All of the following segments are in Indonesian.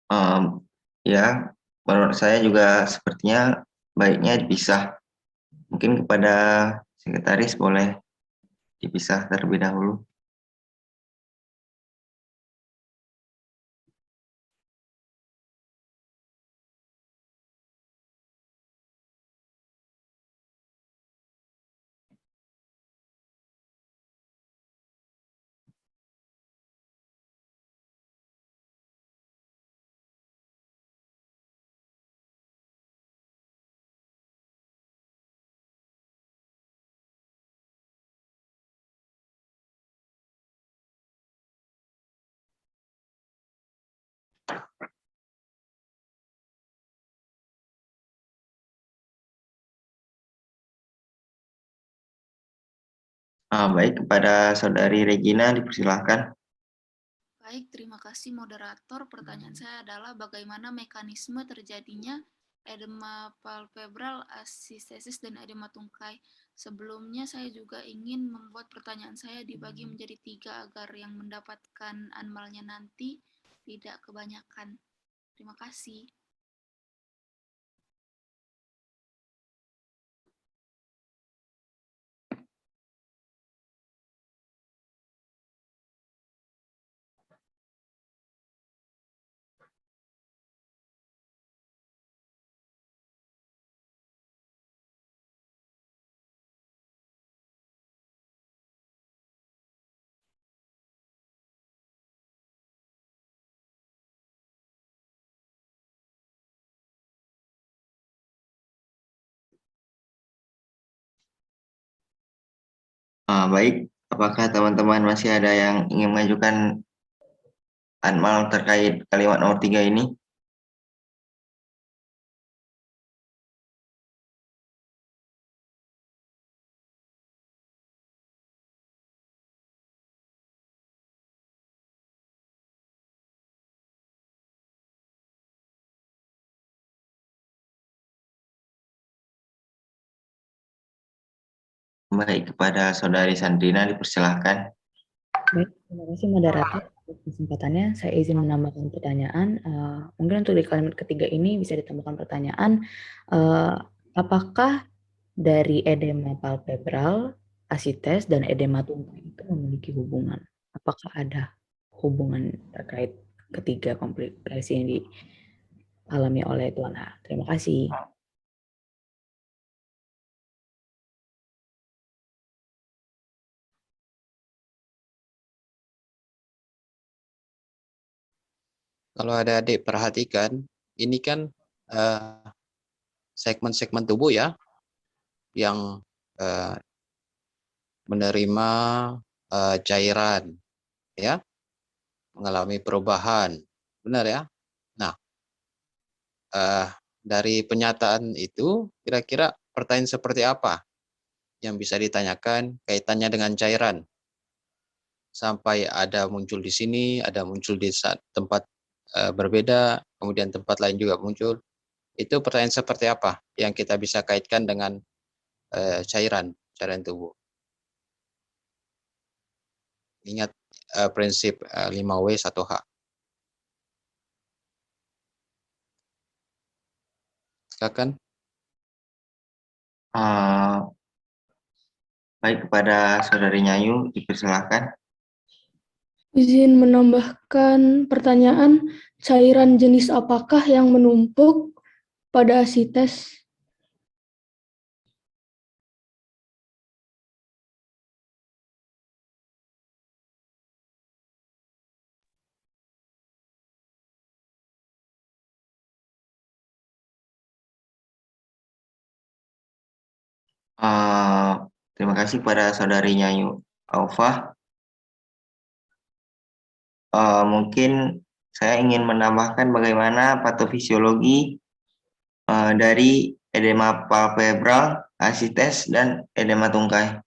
Em, ya, menurut saya juga sepertinya baiknya dipisah. Mungkin kepada sekretaris boleh dipisah terlebih dahulu. Baik, kepada Saudari Regina dipersilahkan. Baik, terima kasih moderator. Pertanyaan saya adalah bagaimana mekanisme terjadinya edema palpebral, asistesis, dan edema tungkai. Sebelumnya saya juga ingin membuat pertanyaan saya dibagi menjadi 3 agar yang mendapatkan anmalnya nanti tidak kebanyakan. Terima kasih. Baik, apakah teman-teman masih ada yang ingin mengajukan anmal terkait kalimat nomor 3 ini? Baik, kepada Saudari Sandrina dipersilahkan. Baik, terima kasih moderator atas kesempatannya. Saya izin menambahkan pertanyaan. Mungkin untuk di kalimat ketiga ini bisa ditambahkan pertanyaan, apakah dari edema palpebral, asites, dan edema tungkai itu memiliki hubungan? Apakah ada hubungan terkait ketiga komplikasi yang dialami oleh Tuan A? Terima kasih. Kalau adik-adik perhatikan, ini kan segmen-segmen tubuh ya yang menerima cairan, ya, mengalami perubahan, benar ya? Nah, dari penyataan itu, kira-kira pertanyaan seperti apa yang bisa ditanyakan kaitannya dengan cairan? Sampai ada muncul di sini, ada muncul di tempat berbeda, kemudian tempat lain juga muncul. Itu pertanyaan seperti apa yang kita bisa kaitkan dengan cairan tubuh? Ingat prinsip 5W 1H. Silakan. Baik, kepada Saudari Nyayu dipersilahkan. Izin menambahkan pertanyaan, cairan jenis apakah yang menumpuk pada asites? Terima kasih pada Saudari Nyayu Aufa. Mungkin saya ingin menambahkan bagaimana patofisiologi dari edema palpebral, asites, dan edema tungkai.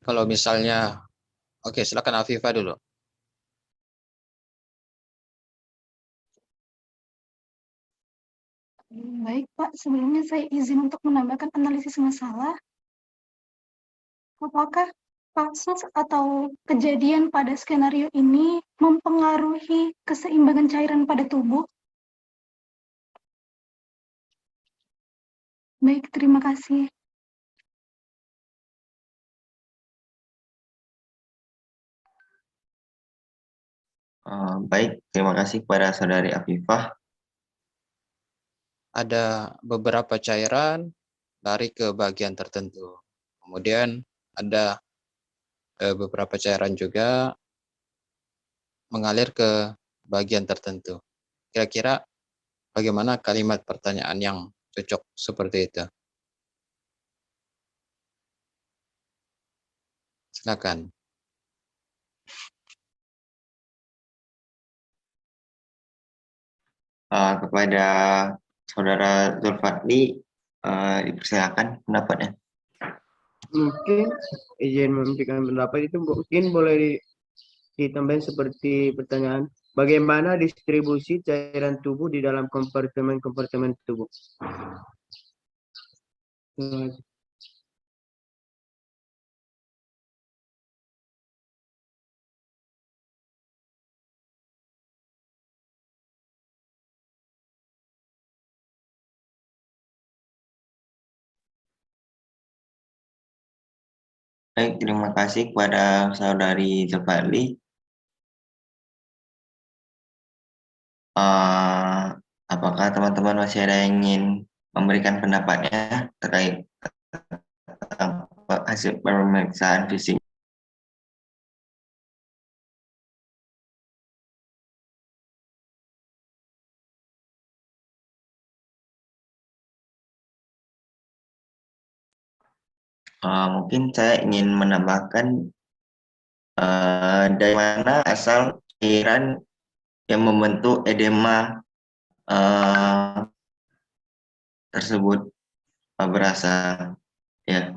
Kalau misalnya, oke, silakan Afifah dulu. Baik, Pak. Sebelumnya saya izin untuk menambahkan analisis masalah. Apakah kasus atau kejadian pada skenario ini mempengaruhi keseimbangan cairan pada tubuh? Baik, terima kasih. Baik, terima kasih kepada Saudari Afifah. Ada beberapa cairan lari ke bagian tertentu. Kemudian ada beberapa cairan juga mengalir ke bagian tertentu. Kira-kira bagaimana kalimat pertanyaan yang cocok seperti itu? Silakan. Kepada Saudara Zulfadli, dipersilakan pendapatnya. Mungkin izin memberikan pendapat itu mungkin boleh ditambahin seperti pertanyaan, bagaimana distribusi cairan tubuh di dalam kompartemen-kompartemen tubuh? Baik, terima kasih kepada Saudari Zulfadli. Apakah teman-teman masih ada yang ingin memberikan pendapatnya terkait hasil pemeriksaan fisik? Mungkin saya ingin menambahkan dari mana asal cairan yang membentuk edema tersebut berasal, ya.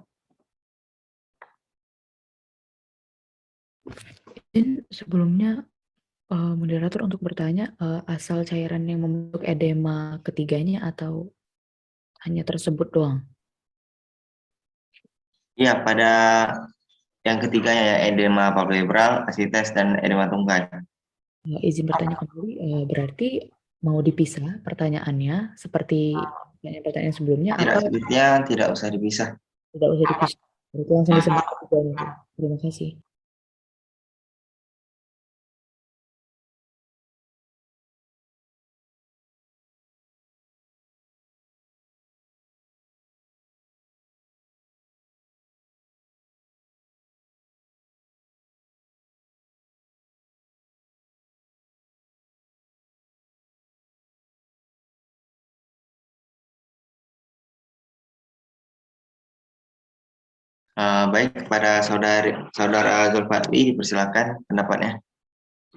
Sebelumnya moderator untuk bertanya asal cairan yang membentuk edema ketiganya atau hanya tersebut doang? Iya, pada yang ketiganya ya, edema palpebral, asites, dan edema tungkai. Izin bertanya kembali, berarti mau dipisah pertanyaannya seperti pertanyaan sebelumnya Tidak, atau sebetulnya tidak usah dipisah. tidak usah dipisah? Berarti langsung disebut ketiganya. Terima kasih. Baik, kepada Saudara Zulfadli, dipersilakan pendapatnya.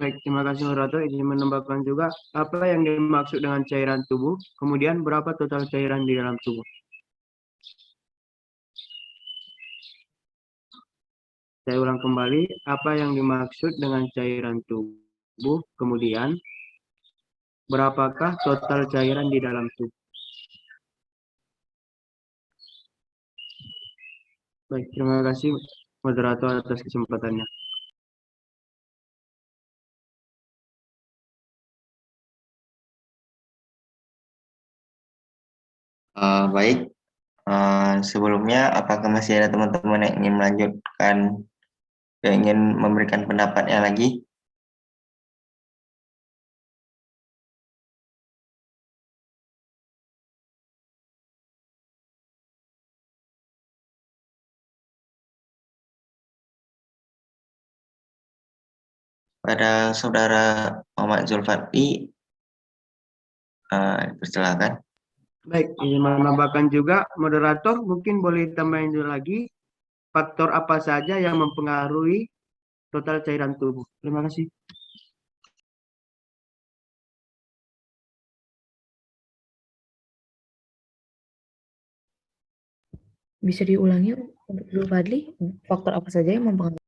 Baik, terima kasih moderator. Izin menambahkan juga apa yang dimaksud dengan cairan tubuh, kemudian berapa total cairan di dalam tubuh. Saya ulang kembali, apa yang dimaksud dengan cairan tubuh, kemudian berapakah total cairan di dalam tubuh. Baik, terima kasih moderator atas kesempatannya. Baik, sebelumnya apakah masih ada teman-teman yang ingin melanjutkan, yang ingin memberikan pendapatnya lagi? Pada Saudara Muhammad Zulfadli, persilakan. Baik, ingin menambahkan juga moderator mungkin boleh tambahin dulu lagi faktor apa saja yang mempengaruhi total cairan tubuh. Terima kasih. Bisa diulangi untuk Dulu Fadli, faktor apa saja yang mempengaruhi?